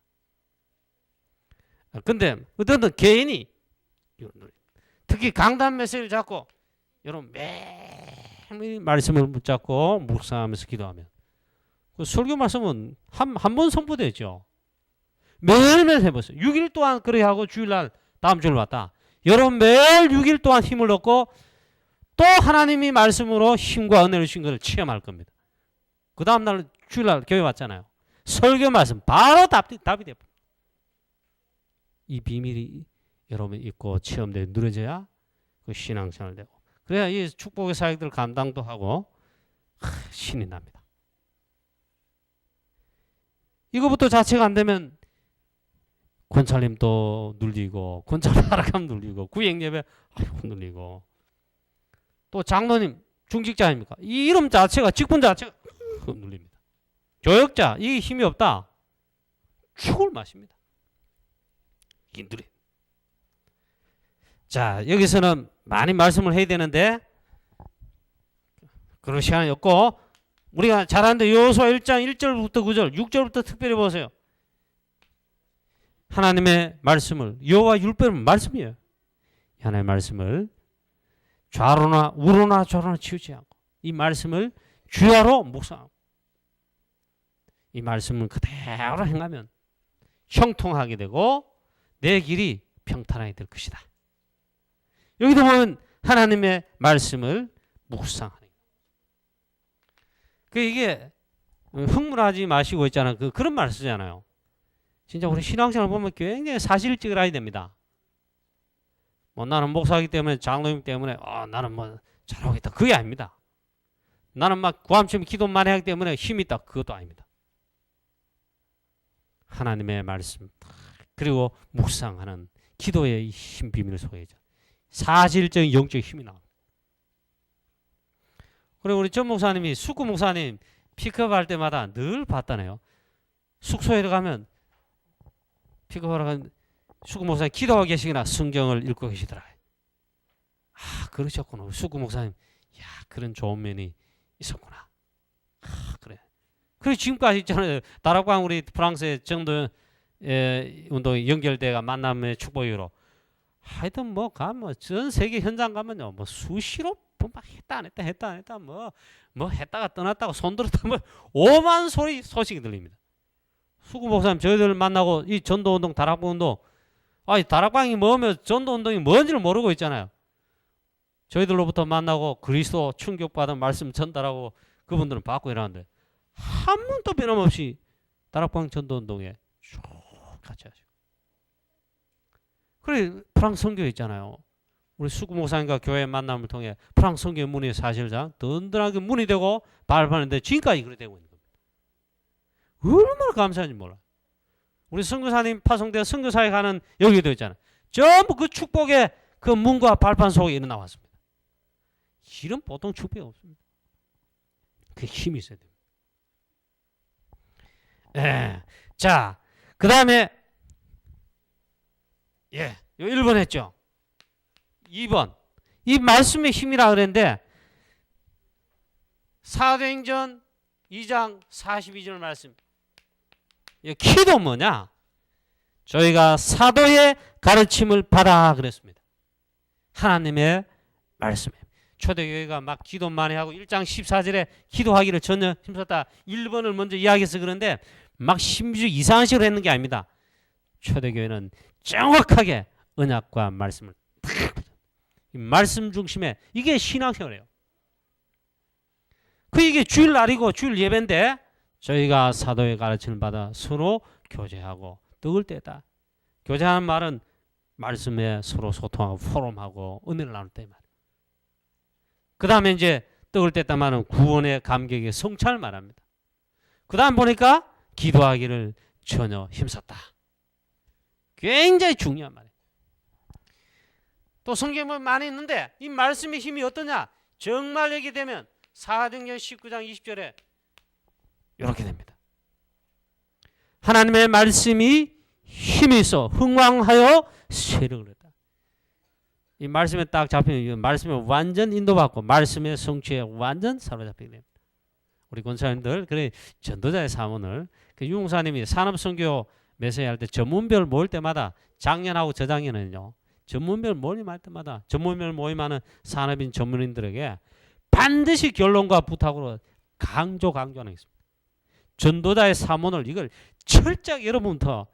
근데 어떤 개인이 특히 강단 메시지를 잡고 여러분 매일 말씀을 붙잡고 묵상하면서 기도하면 그 설교 말씀은 한 번 선포되죠. 매일매일 해보세요. 6일 동안 그렇게 하고 주일날 다음 주를 왔다. 여러분 매일 6일 동안 힘을 얻고 또 하나님이 말씀으로 힘과 은혜를 주신 것을 체험할 겁니다. 그 다음날 주일날 교회 왔잖아요. 설교 말씀 바로 답이 돼요. 이 비밀이 여러분 있고 체험되고 누려져야 그 신앙생활 되고 그래야 이 축복의 사역들 감당도 하고 신이 납니다. 이거부터 자체가 안 되면 권찰님도 눌리고 권찰 하락하면 눌리고 구행예배 눌리고 또 장로님 중직자 아닙니까? 이 이름 자체가 직분 자체가 눌립니다. 교역자 이 힘이 없다. 죽을 맛입니다. 인들이. 자 여기서는 많이 말씀을 해야 되는데 그럴 시간이 없고 우리가 잘하는데 여호수아 1장 1절부터 9절 6절부터 특별히 보세요. 하나님의 말씀을 여호와 율법은 말씀이에요. 하나님의 말씀을 좌로나 우로나 좌로나 치우치 않고 이 말씀을 주야로 묵상하고 이 말씀을 그대로 행하면 형통하게 되고 내 길이 평탄하게 될 것이다. 여기도 보면 하나님의 말씀을 묵상하는 그 이게 흥분하지 마시고 있잖아. 그런 말 쓰잖아요. 진짜 우리 신앙생활 보면 굉장히 사실직을 해야 됩니다. 뭐 나는 목사이기 때문에 장로님 때문에 나는 뭐 잘하고 있다. 그게 아닙니다. 나는 막 구함처럼 기도 많이 하기 때문에 힘이 있다. 그것도 아닙니다. 하나님의 말씀 그리고 묵상하는 기도의 힘 비밀을 소개하죠. 사실적인 영적 힘이 나옵니다. 그리고 우리 전 목사님이 숙구 목사님 픽업할 때마다 늘 봤다네요. 숙소에 들어가면 픽업하러 간 숙구 목사님 기도하고 계시거나 성경을 읽고 계시더라. 그러셨구나. 숙구 목사님 그런 좋은 면이 있었구나. 그래. 그리고 지금까지 있잖아요. 다락방 우리 프랑스의 정도 운동 연결대가 만남의 축복으로 하여튼 뭐 전 세계 현장 가면요 뭐 수시로 막 했다 안 했다 뭐 했다가 떠났다가 손 들었다 뭐 오만 소식이 들립니다. 수구 목사님 저희들 만나고 이 전도운동 다락방운동 아니 다락방이 뭐며 전도운동이 뭔지를 모르고 있잖아요. 저희들로부터 만나고 그리스도 충격받은 말씀 전달하고 그분들은 받고 이러는데 한 번도 변함없이 다락방 전도운동에 쭉 같이 하시고 그래 프랑스 선교 있잖아요. 우리 수구 목사님과 교회 만남을 통해 프랑스 선교 문의 사실상 든든하게 문이 되고 발판인데 지금까지 그렇게 되고 있는 겁니다. 얼마나 감사한지 몰라. 우리 선교사님 파송되어 선교사에 가는 여기도 있잖아요. 전부 그 축복의 그 문과 발판 속에 일어나 왔습니다. 이런 보통 축복이 없습니다. 그 힘이 있어야 됩니다. 예. 자, 그 다음에 요 1번 했죠. 2번. 이 말씀의 힘이라 그랬는데 사도행전 2장 42절 말씀. 이 키도 뭐냐? 저희가 사도의 가르침을 받아 그랬습니다. 하나님의 말씀에. 초대교회가 막 기도 많이 하고 1장 14절에 기도하기를 전혀 힘썼다. 1번을 먼저 이야기해서 그런데 막 심지어 이상한 식으로 했는 게 아닙니다. 초대교회는 정확하게 언약과 말씀을 이 말씀 중심에 이게 신앙생활이에요. 이게 주일날이고 주일 예배인데 저희가 사도의 가르침을 받아 서로 교제하고 떡을 떼다. 교제하는 말은 말씀에 서로 소통하고 포럼하고 은혜를 나눌 때 말이에요. 그 다음에 이제 떡을 뗐다 말은 구원의 감격의 성찬을 말합니다. 그 다음 보니까 기도하기를 전혀 힘썼다. 굉장히 중요한 말이에요. 또 성경에 많이 있는데 이 말씀의 힘이 어떠냐? 정말 얘기 되면 사도행전 19장 20절에 이렇게 됩니다. 하나님의 말씀이 힘이 있어 흥왕하여 세력을 했다. 이 말씀에 딱 잡히면 이 말씀에 완전 인도받고 말씀의 성취에 완전 사로잡히게 됩니다. 우리 권사님들 그래 전도자의 사문을 그 유목사님이 산업선교 메시지 할 때 전문별 모일 때마다 작년하고 저작년은요. 전문별 모임할 때마다 전문별 모임하는 산업인 전문인들에게 반드시 결론과 부탁으로 강조하는 게 있습니다. 전도자의 사문을 이걸 철저하게 여러분부터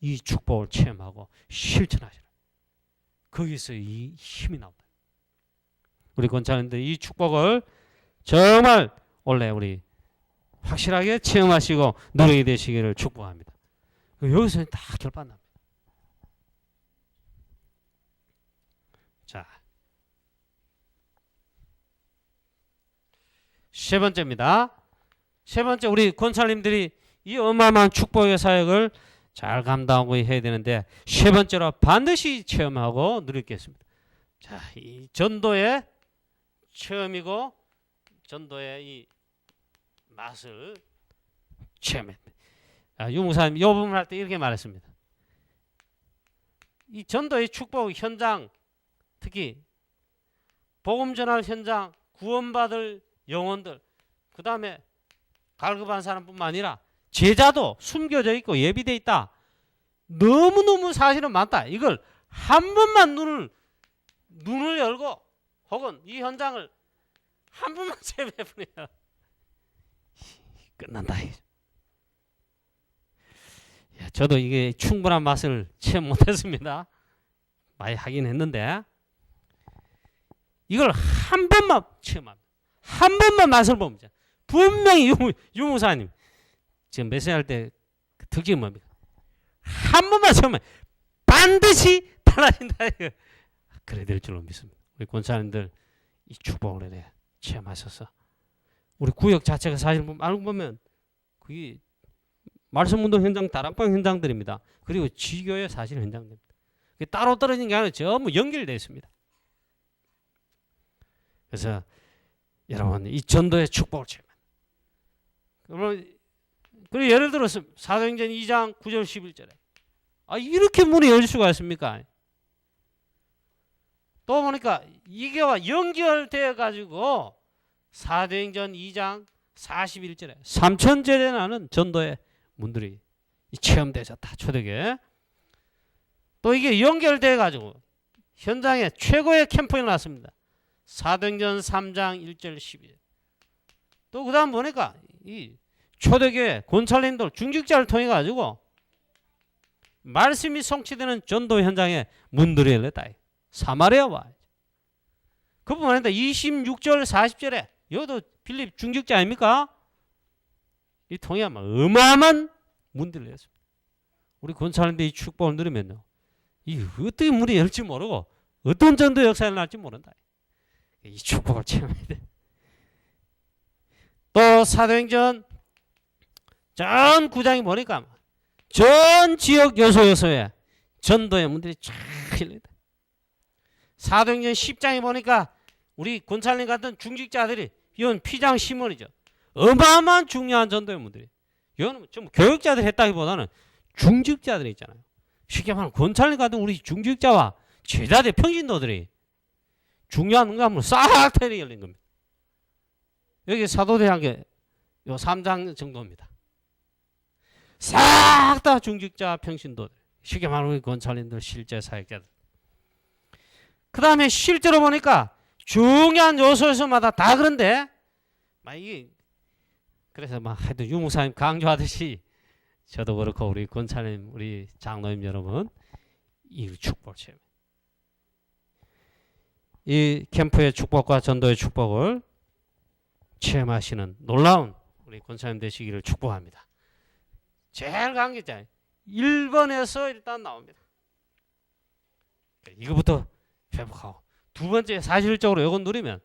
이 축복을 체험하고 실천하시라. 거기서 이 힘이 나옵니다. 우리 권사님들 이 축복을 정말 원래 우리 확실하게 체험하시고 누리게 되시기를 축복합니다. 여기서 다 결판납니다. 자, 세 번째입니다. 세 번째 우리 권사님들이 이 어마어마한 축복의 사역을 잘 감당하고 해야 되는데 세 번째로 반드시 체험하고 누리겠습니다. 자, 이 전도의 체험이고 전도의 이 맛을 체험해. 유목사님 이 부분 할 때 이렇게 말했습니다. 이 전도의 축복 현장 특히 복음 전할 현장 구원받을 영혼들 그 다음에 갈급한 사람뿐만 아니라 제자도 숨겨져 있고 예비되어 있다. 너무너무 사실은 많다. 이걸 한 번만 눈을 열고 혹은 이 현장을 한 번만 체험해보면 끝난다. 저도 이게 충분한 맛을 체험 못했습니다. 많이 하긴 했는데 이걸 한 번만 체험합니다. 한 번만 맛을 봅니다. 분명히 유무사님 지금 메시지할 때 특징이 뭡니까? 한 번만 체험하면 반드시 달라진다. 그래 될 줄로 믿습니다. 우리 권사님들 이 축복을 체험하셔서 우리 구역 자체가 사실 알고 보면 그게 말씀운동 현장, 다락방 현장들입니다. 그리고 지교의 사실 현장들입니다. 따로 떨어진 게 아니라 전부 연결되어 있습니다. 그래서 여러분 이 전도의 축복을 체험합니다. 그리고 예를 들어서 사도행전 2장 9절 11절에 이렇게 문이 열릴 수가 있습니까? 또 보니까 이게와 연결되어 가지고 사도행전 2장 41절에 3천절에 나는 전도의 문들이 체험되셨다. 초대교회. 또 이게 연결되어 가지고 현장에 최고의 캠프가 났습니다. 사도행전 3장 1절 12절. 또 그 다음 보니까 이 초대교회 권찰님들 중직자를 통해 가지고 말씀이 성취되는 전도 현장에 문들이 열렸다. 사마리아 와. 그뿐만 아니라 26절 40절에 여기도 빌립 중직자 아닙니까? 이 통해 어마어마한 문들이 열렸습니다. 우리 권찰님들 이 축복을 누리면요, 이 어떻게 문이 열지 모르고 어떤 전도 역사가 날지 모른다. 이 축복을 체험해야 돼. 또 사도행전 전 9장에 보니까 전 지역 요소에 전도의 문들이 쫙 열린다. 사도행전 10장에 보니까 우리 권찰님 같은 중직자들이 이건 피장 시몬이죠. 어마어마한 중요한 전도의 문들이. 이거는 좀 교육자들이 했다기보다는 중직자들이 있잖아요. 쉽게 말하면 권찰님 같은 우리 중직자와 제자들 평신도들이 중요한 응답으로 싹 터져 열린 겁니다. 여기 사도대학의 요 3장 정도입니다. 싹 다 중직자 평신도들, 쉽게 말하면 권찰님들 실제 사역자들. 그 다음에 실제로 보니까 중요한 요소에서마다 다 그런데 막 이게 그래서 막 하여튼 유목사님 강조하듯이 저도 그렇고 우리 권찰님 우리 장로님 여러분 이 축복을 체험해. 이 캠프의 축복과 전도의 축복을 체험하시는 놀라운 우리 권사님 되시기를 축복합니다. 제일 강조자 1번에서 일단 나옵니다. 이거부터 회복하고 두 번째 사실적으로 이건 누리면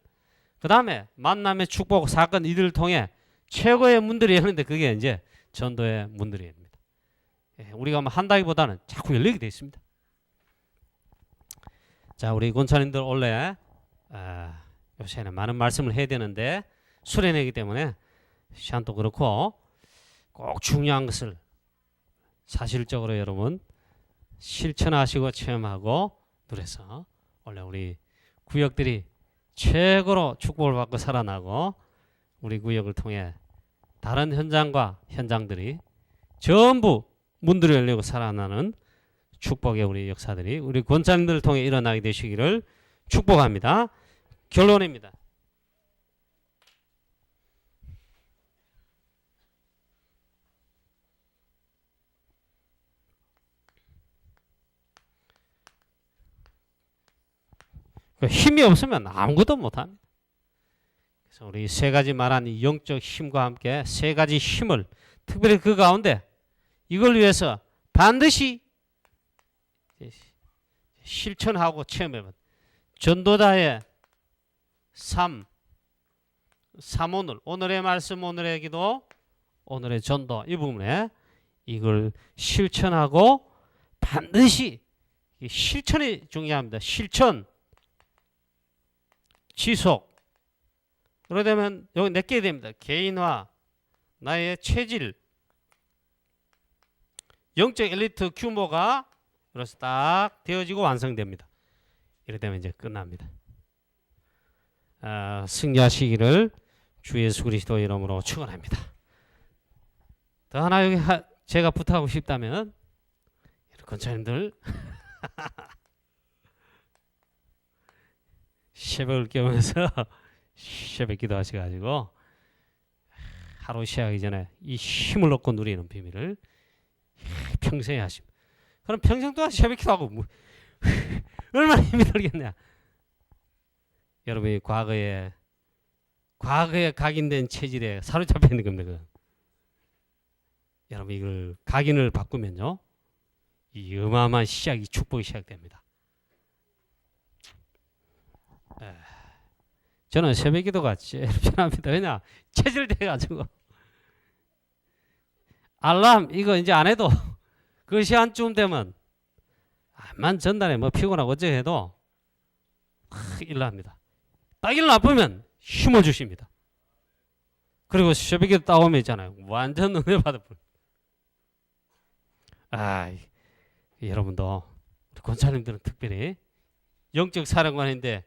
그 다음에 만남의 축복 사건 이들을 통해 최고의 문들이 열리는데 그게 이제 전도의 문들이 열립니다. 우리가 뭐 한다기보다는 자꾸 열리게 되어 있습니다. 자, 우리 권사님들 원래 요새는 많은 말씀을 해야 되는데 수련회이기 때문에 시간도 그렇고 꼭 중요한 것을 사실적으로 여러분 실천하시고 체험하고 누려서 원래 우리 구역들이 최고로 축복을 받고 살아나고 우리 구역을 통해 다른 현장과 현장들이 전부 문들이 열리고 살아나는 축복의 우리 역사들이 우리 권사님들을 통해 일어나게 되시기를 축복합니다. 결론입니다. 힘이 없으면 아무것도 못합니다. 그래서 우리 세 가지 말한 이 영적 힘과 함께 세 가지 힘을 특별히 그 가운데 이걸 위해서 반드시 실천하고 체험해본 전도자의 삶, 오늘의 말씀, 오늘의 기도, 오늘의 전도 이 부분에 이걸 실천하고 반드시 실천이 중요합니다. 실천, 지속. 그러다 보면 여기 몇 개 됩니다. 개인화, 나의 체질, 영적 엘리트 규모가 그래서 딱 되어지고 완성됩니다. 이래 되면 이제 끝납니다. 승리하시기를 주 예수 그리스도 이름으로 축원합니다. 더 하나 여기 제가 부탁하고 싶다면 권사님들 새벽을 깨우면서 새벽 기도하셔가지고 하루 시작하기 전에 이 힘을 얻고 누리는 비밀을 평생에 하십니다. 그럼 평생 동안 새벽 기도하고 뭐 얼마나 힘이 들겠냐. 여러분이 과거에 각인된 체질에 사로잡혀 있는 겁니다. 여러분 이걸 각인을 바꾸면요 이 어마어마한 시작이 축복이 시작됩니다. 저는 새벽 기도가 제일 편합니다. 왜냐 체질돼가지고 알람 이거 이제 안 해도 그 시간쯤 되면 만 전날에 뭐 피곤하고 어째 해도 일납니다. 딱 일나쁘면 힘을 주십니다. 그리고 새벽에 따오면 있잖아요. 완전 은혜 받을 뿐. 여러분도 우리 권사님들은 특별히 영적 사령관인데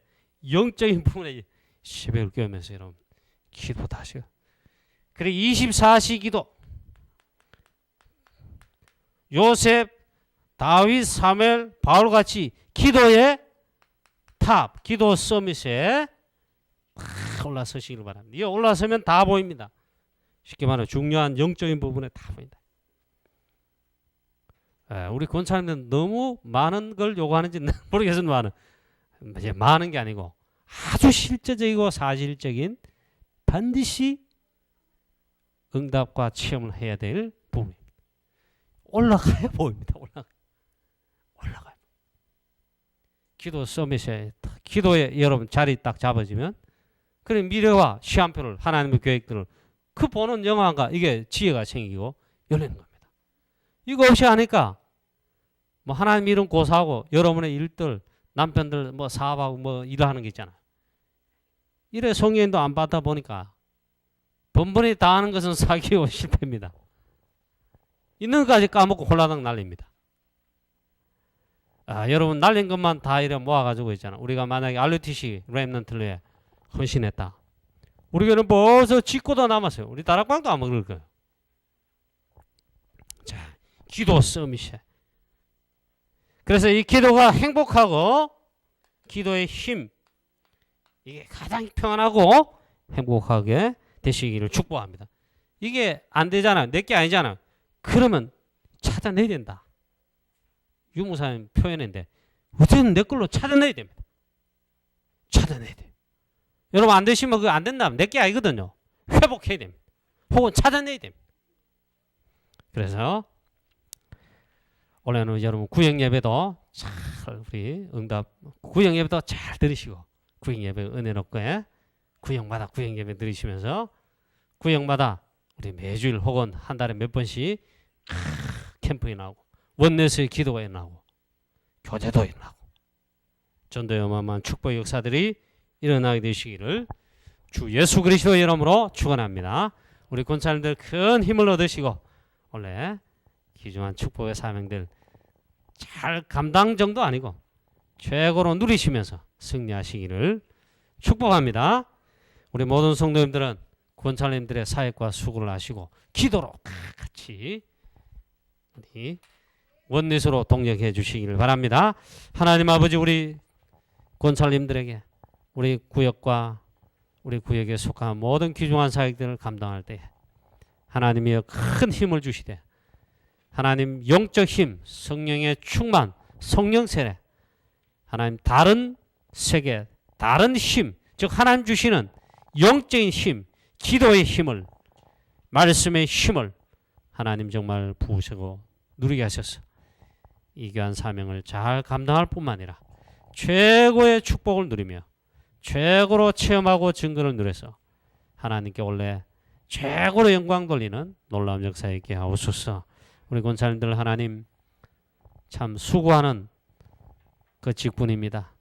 영적인 부분에 새벽을 깨우면서 여러분 기도 다 하시고 그래 24시 기도 요셉, 다윗, 사무엘, 바울같이 기도의 탑, 기도 서밋에 올라서시길 바랍니다. 이 올라서면 다 보입니다. 쉽게 말하면 중요한 영적인 부분에 다 보인다. 우리 권사님들은 너무 많은 걸 요구하는지 모르겠지만 이제 많은 게 아니고 아주 실제적이고 사실적인 반드시 응답과 체험을 해야 될 부분입니다. 올라가야 보입니다. 올라가요. 기도 서밋에 기도에 여러분 자리 딱 잡아지면 그런 미래와 시한표를 하나님의 계획들을 그 보는 영화가 이게 지혜가 생기고 열리는 겁니다. 이거 없이 하니까 뭐 하나님 이름 고사하고 여러분의 일들 남편들 뭐 사업하고 뭐 일하는 게 있잖아요. 이래 성령도 안 받다 보니까 번번이 다 하는 것은 사기고 실패입니다. 있는 것까지 까먹고 홀라당 날립니다. 여러분 날린 것만 다 이래 모아가지고 있잖아. 우리가 만약에 RUTC 렘넌트를 헌신했다. 우리 교회는 벌써 짓고도 남았어요. 우리 다락방도 안 먹을 거예요. 자, 기도 서밋에. 그래서 이 기도가 행복하고 기도의 힘 이게 가장 평안하고 행복하게 되시기를 축복합니다. 이게 안 되잖아요. 내게 아니잖아요. 그러면 찾아내야 된다. 유무사님 표현인데 어쨌든 내 걸로 찾아내야 됩니다. 찾아내야 돼요. 여러분 안 되시면 그거 안 된다면 내게 아니거든요. 회복해야 됩니다. 혹은 찾아내야 됩니다. 그래서 올해는 여러분 구역 예배도 잘 우리 응답 구역 예배도 잘 들으시고 구역 예배 은혜롭게 구역마다 구역 예배 들으시면서 구역마다 우리 매주일 혹은 한 달에 몇 번씩 캠프에 나오고 원내에서의 기도가 나오고 교제도 나오고 전도의 어마어마한 축복의 역사들이 일어나게 되시기를 주 예수 그리스도의 이름으로 축원합니다. 우리 권사님들 큰 힘을 얻으시고 원래 귀중한 축복의 사명들 잘 감당 정도 아니고 최고로 누리시면서 승리하시기를 축복합니다. 우리 모든 성도님들은 권사님들의 사역과 수고를 하시고 기도로 같이 우리 원내서로 동력해 주시기를 바랍니다. 하나님 아버지 우리 권사님들에게 우리 구역과 우리 구역에 속한 모든 귀중한 사역들을 감당할 때 하나님이 큰 힘을 주시되 하나님 영적 힘, 성령의 충만, 성령 세례 하나님 다른 세계, 다른 힘, 즉 하나님 주시는 영적인 힘, 기도의 힘을 말씀의 힘을 하나님 정말 부으시고 누리게 하셔서 이 귀한 사명을 잘 감당할 뿐만 아니라 최고의 축복을 누리며 최고로 체험하고 증거를 누려서 하나님께 원래 최고로 영광 돌리는 놀라운 역사 있게 하옵소서. 우리 권사님들 하나님 참 수고하는 그 직분입니다.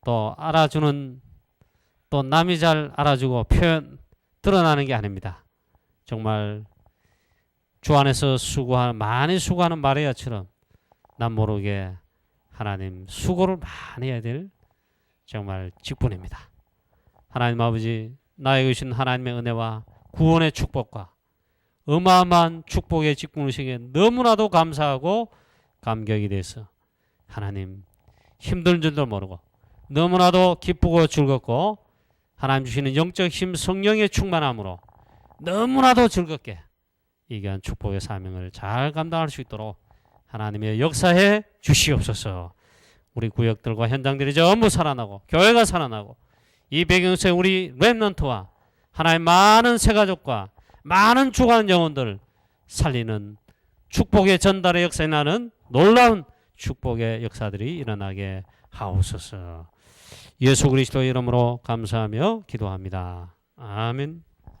또 알아주는 또 남이 잘 알아주고 표현 드러나는 게 아닙니다. 정말 주 안에서 많이 수고하는 마리아처럼 남 모르게 하나님 수고를 많이 해야 될 정말 직분입니다. 하나님 아버지 나에게 주신 하나님의 은혜와 구원의 축복과 어마어마한 축복의 직분을 시기에 너무나도 감사하고 감격이 돼서 하나님 힘든 줄도 모르고 너무나도 기쁘고 즐겁고 하나님 주시는 영적 힘 성령의 충만함으로 너무나도 즐겁게 이 귀한 축복의 사명을 잘 감당할 수 있도록 하나님의 역사해 주시옵소서. 우리 구역들과 현장들이 전부 살아나고 교회가 살아나고 이 배경에 우리 렘넌트와 하나님 많은 새가족과 많은 죽어가는 영혼들 살리는 축복의 전달의 역사에 나는 놀라운 축복의 역사들이 일어나게 하옵소서. 예수 그리스도의 이름으로 감사하며 기도합니다. 아멘.